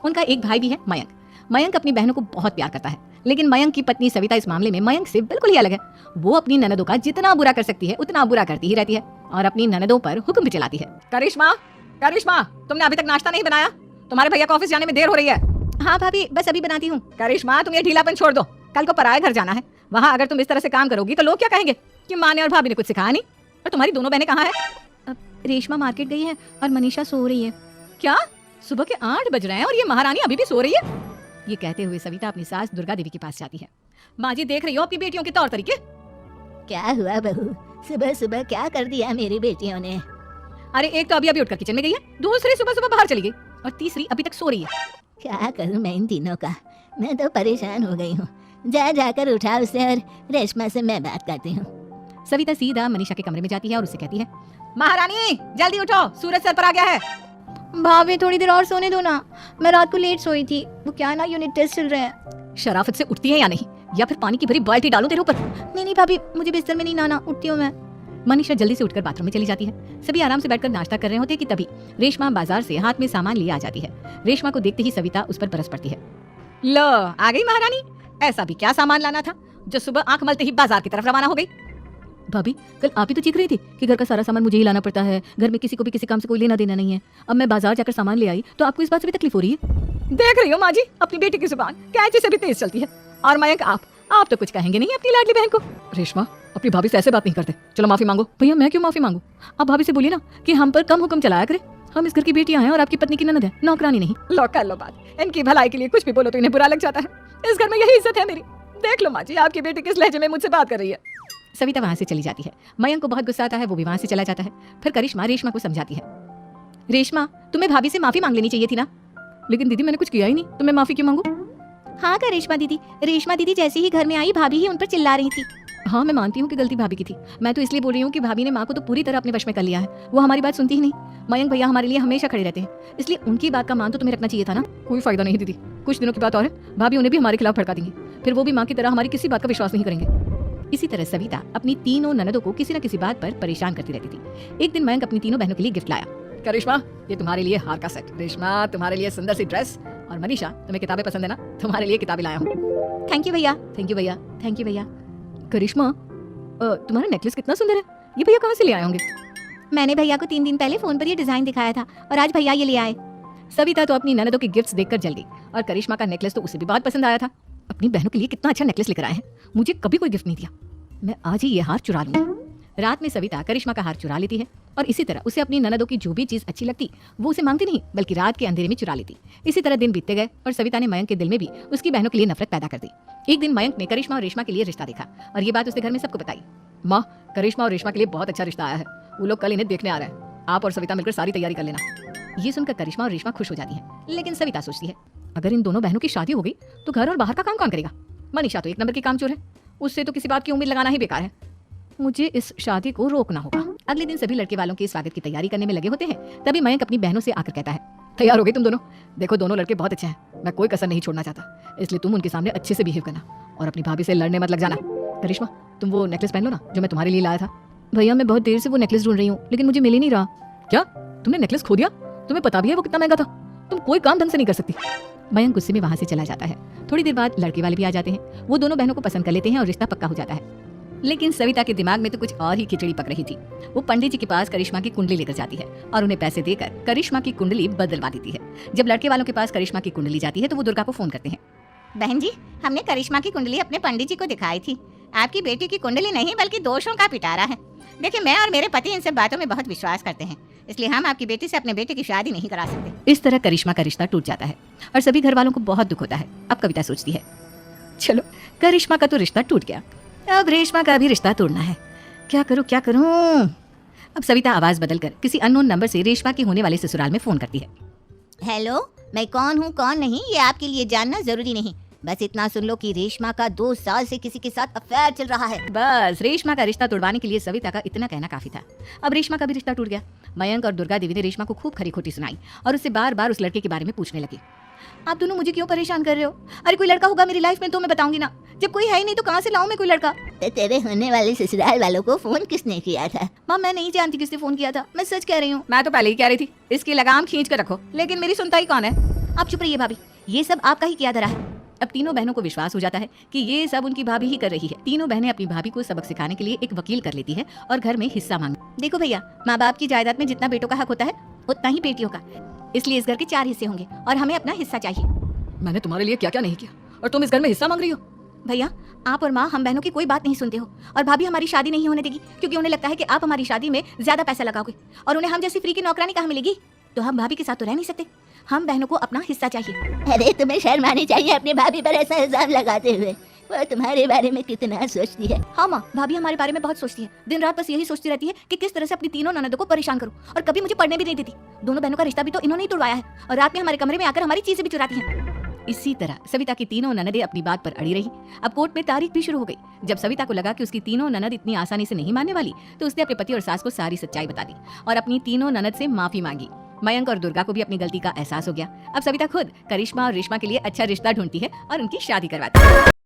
उनका एक भाई भी है, मयंक। मयंक अपनी बहनों को बहुत प्यार करता है, लेकिन मयंक की पत्नी सविता इस मामले में मयंक से बिल्कुल ही अलग है। वो अपनी ननदों का जितना बुरा कर सकती है उतना बुरा करती ही रहती है और अपनी ननदों पर हुक्म भी चलाती है। करिश्मा, करिश्मा, तुमने अभी तक नाश्ता नहीं बनाया? तुम्हारे भैया को ऑफिस जाने में देर हो रही है। हाँ भाभी, बस अभी बनाती हूँ। करिश्मा, तुम ये ढीलापन छोड़ दो, कल को पराये घर जाना है। वहाँ अगर तुम इस तरह से काम करोगी तो लोग क्या कहेंगे कि माँ ने और भाभी ने कुछ सिखाया नहीं। और तुम्हारी दोनों बहनें कहाँ है? रेशमा मार्केट गई है और मनीषा सो रही है। क्या? सुबह के 8 बज रहे हैं और ये महारानी अभी भी सो रही है? ये कहते हुए सविता अपनी सास दुर्गा देवी के पास जाती है। माँ जी, देख रही हो अपनी बेटियों के तौर तरीके? क्या हुआ बहू, सुबह सुबह क्या कर दिया मेरी बेटियों ने? अरे एक तो अभी उठकर किचन में गई है, दूसरी सुबह सुबह बाहर चली गई और तीसरी अभी तक सो रही है। क्या करूं मैं इन तीनों का, मैं तो परेशान हो गई हूँ। जा जाकर उठा उसे और रेशमा से मैं बात करती हूँ। सविता सीधा मनीषा के कमरे में जाती है और उससे कहती है, महारानी जल्दी उठो, सूरज सर पर आ गया है। भाभी थोड़ी देर और सोने दो ना, मैं रात को लेट सोई थी। वो क्या ना यूनिट टेस्ट चल रहे हैं। शराफत से उठती है या नहीं, या फिर पानी की भरी बाल्टी डालूं तेरे ऊपर? नहीं भाभी, मुझे बिस्तर में नहीं नहाना, उठती हूँ मैं। मनीषा जल्दी से उठकर बाथरूम में चली जाती है। सभी आराम से बैठकर नाश्ता कर रहे होते कि तभी रेशमा बाजार से हाथ में सामान लिए आ जाती है। रेशमा को देखते ही सविता उस पर बरस पड़ती है। लो, आ गई महारानी। ऐसा भी क्या सामान लाना था जो सुबह आंख मलते ही बाजार की तरफ रवाना हो गई? भाभी, कल आप ही तो चीख रही थी कि घर का सारा सामान मुझे ही लाना पड़ता है, घर में किसी को भी किसी काम से कोई लेना देना नहीं है। अब मैं बाजार जाकर सामान ले आई तो आपको इस बात से भी तकलीफ हो रही है? देख रही हो माँ जी, अपनी बेटी की जुबान कैंची से भी तेज चलती है। और मयंक, आप तो कुछ कहेंगे नहीं अपनी लाडली बहन को। रेशमा, अपनी भाभी से ऐसे बात नहीं करते, चलो माफी मांगो। भैया, मैं क्यों माफी मांगू? आप भाभी से बोलिए ना कि हम पर कम हुक्म चलाया करे। हम इस घर की बेटियां हैं और आपकी पत्नी की ननद है, नौकरानी नहीं। लो कर लो बात, इनकी भलाई के लिए कुछ भी बोलो तो इन्हें बुरा लग जाता है। इस घर में यही इज्जत है मेरी। देख लो माँ जी, आपकी बेटी किस लहजे में मुझसे बात कर रही है। सविता वहां से चली जाती है। मयंक को बहुत गुस्सा आता है, वो भी वहां से चला जाता है। फिर करिश्मा रेशमा को समझाती है, रेशमा, तुम्हें भाभी से माफी मांग लेनी चाहिए थी ना। लेकिन दीदी, मैंने कुछ किया ही नहीं, तो मैं माफी क्यों मांगू? हाँ का रेशमा दीदी जैसे ही घर में आई भाभी ही उन पर चिल्ला रही थी। हाँ, मैं मानती हूँ कि गलती भाभी की थी। मैं तो इसलिए बोल रही हूँ कि भाभी ने माँ को तो पूरी तरह अपने वश में कर लिया है। वो हमारी बात सुनती ही नहीं। मयंक भैया हमारे लिए हमेशा खड़े रहते हैं, इसलिए उनकी बात का मान तो तुम्हें रखना चाहिए था ना। कोई फायदा नहीं दीदी, कुछ दिनों की बात और है, भाभी उन्हें भी हमारे खिलाफ भड़का देंगी। फिर वो भी माँ की तरह हमारी किसी बात का विश्वास नहीं करेंगे। इसी तरह सविता अपनी तीनों ननदों को किसी न किसी बात पर परेशान करती रहती थी। एक दिन मयंक अपनी तीनों बहनों के लिए गिफ्ट लाया। करिश्मा, ये तुम्हारे लिए हार का सेट। रेशमा, तुम्हारे लिए सुंदर सी ड्रेस। और मनीषा, तुम्हें किताबें पसंद है ना, तुम्हारे लिए किताबें लाया हूँ। थैंक यू भैया। थैंक यू भैया, थैंक यू भैया। करिश्मा, तुम्हारा नेकलेस कितना सुंदर है, ये भैया कहाँ से ले आए होंगे? मैंने भैया को 3 दिन पहले फोन पर ये डिजाइन दिखाया था और आज भैया ये ले आए। सविता तो अपनी ननदों के गिफ्ट्स देखकर जल गई और करिश्मा का नेकलेस तो उसे भी बहुत पसंद आया था। अपनी बहनों के लिए कितना अच्छा नेकलेस लेकर आए हैं, मुझे कभी कोई गिफ्ट नहीं दिया। मैं आज ही ये हार चुरा लूंगी। रात में सविता करिश्मा का हार चुरा लेती है और इसी तरह उसे अपनी ननदों की जो भी चीज अच्छी लगती वो उसे मांगती नहीं, बल्कि रात के अंधेरे में चुरा लेती। इसी तरह दिन बीतते गए और सविता ने मयंक के दिल में भी उसकी बहनों के लिए नफरत पैदा कर दी। एक दिन मयंक ने करिश्मा और रेशमा के लिए रिश्ता देखा और ये बात उसने घर में सबको बताई। माँ, करिश्मा और रेशमा के लिए बहुत अच्छा रिश्ता आया है, वो लोग कल इन्हें देखने आ रहे हैं। आप और सविता मिलकर सारी तैयारी कर लेना। ये सुनकर करिश्मा और रेशमा खुश हो जाती हैं, लेकिन सविता सोचती है, अगर इन दोनों बहनों की शादी हो गई तो घर और बाहर का काम कौन करेगा? मनीषा तो एक नंबर की कामचोर है, उससे तो किसी बात की उम्मीद लगाना ही बेकार है। मुझे इस शादी को रोकना होगा। अगले दिन सभी लड़के वालों के स्वागत की तैयारी करने में लगे होते हैं। तभी मयंक अपनी बहनों से आकर कहता है, तैयार हो गई तुम दोनों? देखो, दोनों लड़के बहुत अच्छे हैं, मैं कोई कसर नहीं छोड़ना चाहता, इसलिए तुम उनके सामने अच्छे से बिहेव करना और अपनी भाभी से लड़ने मत लग जाना। करिश्मा, तुम वो नेकलेस पहन लो ना जो मैं तुम्हारे लिए लाया था। भैया, मैं बहुत देर से वो नेकलेस ढूंढ रही हूँ, लेकिन मुझे मिल ही नहीं रहा। क्या? तुमने नेकलेस खो दिया? तुम्हें पता भी है वो कितना महंगा था? तुम कोई काम ढंग से नहीं कर सकती। मयंक गुस्से में वहां से चला जाता है। थोड़ी देर बाद लड़के वाले भी आ जाते हैं। वो दोनों बहनों को पसंद कर लेते हैं और रिश्ता पक्का हो जाता है। लेकिन सविता के दिमाग में तो कुछ और ही खिचड़ी पक रही थी। वो पंडित जी के पास करिश्मा की कुंडली लेकर जाती है और उन्हें पैसे देकर करिश्मा की कुंडली बदलवा देती है। जब लड़के वालों के पास करिश्मा की कुंडली जाती है तो वो दुर्गा को फोन करते हैं। बहन जी, हमने करिश्मा की कुंडली अपने पंडित जी को दिखाई थी। आपकी बेटी की कुंडली नहीं बल्कि दोषों का पिटारा है। देखिए, मैं और मेरे पति इन सब बातों में बहुत विश्वास करते हैं, इसलिए हम आपकी बेटी से अपने बेटे की शादी नहीं करा सकते। इस तरह करिश्मा का रिश्ता टूट जाता है और सभी घर वालों को बहुत दुख होता है। अब कविता सोचती है, चलो करिश्मा का तो रिश्ता टूट गया, अब रेशमा का भी रिश्ता तोड़ना है। क्या करूं क्या करूं? अब सविता आवाज बदलकर किसी अननोन नंबर से रेशमा के होने वाले ससुराल में फोन करती है। हेलो, मैं कौन हूँ कौन नहीं ये आपके लिए जानना जरूरी नहीं, बस इतना सुन लो कि रेशमा का 2 साल से किसी के साथ अफेयर चल रहा है। बस रेशमा का रिश्ता तोड़वाने के लिए सविता का इतना कहना काफी था। अब रेशमा का भी रिश्ता टूट गया। मयंक और दुर्गा देवी ने रेशमा को खूब खरी खोटी सुनाई और उससे बार बार उस लड़के के बारे में पूछने लगी। आप दोनों मुझे क्यों परेशान कर रहे हो? अरे कोई लड़का होगा मेरी लाइफ में तो मैं बताऊंगी ना, जब कोई है ही नहीं तो कहाँ से लाऊं मैं कोई लड़का? तो तेरे होने वाले ससुराल वालों को फोन किसने किया था? माँ, मैं नहीं जानती किसने फोन किया था, मैं सच कह रही हूँ। मैं तो पहले ही कह रही थी इसकी लगाम खींच कर रखो, लेकिन मेरी सुनता ही कौन है? आप चुप रहिए भाभी, ये सब आपका ही किया धरा है। अब तीनों बहनों को विश्वास हो जाता है कि ये सब उनकी भाभी ही कर रही है। तीनों बहनें अपनी भाभी को सबक सिखाने के लिए एक वकील कर लेती है और घर में हिस्सा मांग। देखो भैया, माँ बाप की जायदाद में जितना बेटों का हक होता है उतना ही बेटियों का, इसलिए इस घर के 4 हिस्से होंगे और हमें अपना हिस्सा चाहिए। मैंने तुम्हारे लिए क्या क्या नहीं किया और तुम इस घर में हिस्सा मांग रही हो। भैया, आप और माँ हम बहनों की कोई बात नहीं सुनते हो और भाभी हमारी शादी नहीं होने देगी क्योंकि उन्हें लगता है कि आप हमारी शादी में ज्यादा पैसा लगाओगे और उन्हें हम जैसी फ्री की नौकरानी कहाँ मिलेगी। तो हम भाभी के साथ तो रह नहीं सकते, हम बहनों को अपना हिस्सा चाहिए। अरे तुम्हें शर्म आनी चाहिए अपनी भाभी पर ऐसा इल्जाम लगाते हुए। वो तुम्हारे बारे में कितना सोचती है। हाँ माँ, भाभी हमारे बारे में बहुत सोचती है, दिन रात बस यही सोचती रहती है कि किस तरह से अपनी तीनों ननदों को परेशान करूं और कभी मुझे पढ़ने भी नहीं देती। दोनों बहनों का रिश्ता भी तो इन्होंने ही तोड़वाया है और रात में हमारे कमरे में आकर हमारी चीजें भी चुराती हैं। इसी तरह सविता की तीनों ननदें अपनी बात पर अड़ी रही। अब कोर्ट में तारीख भी शुरू हो गई। जब सविता को लगा कि उसकी तीनों ननद इतनी आसानी से नहीं मानने वाली, तो उसने अपने पति और सास को सारी सच्चाई बता दी और अपनी तीनों ननद से माफी मांगी। मयंक और दुर्गा को भी अपनी गलती का एहसास हो गया। अब सविता खुद करिश्मा और रेशमा के लिए अच्छा रिश्ता ढूंढती है और उनकी शादी करवाती है।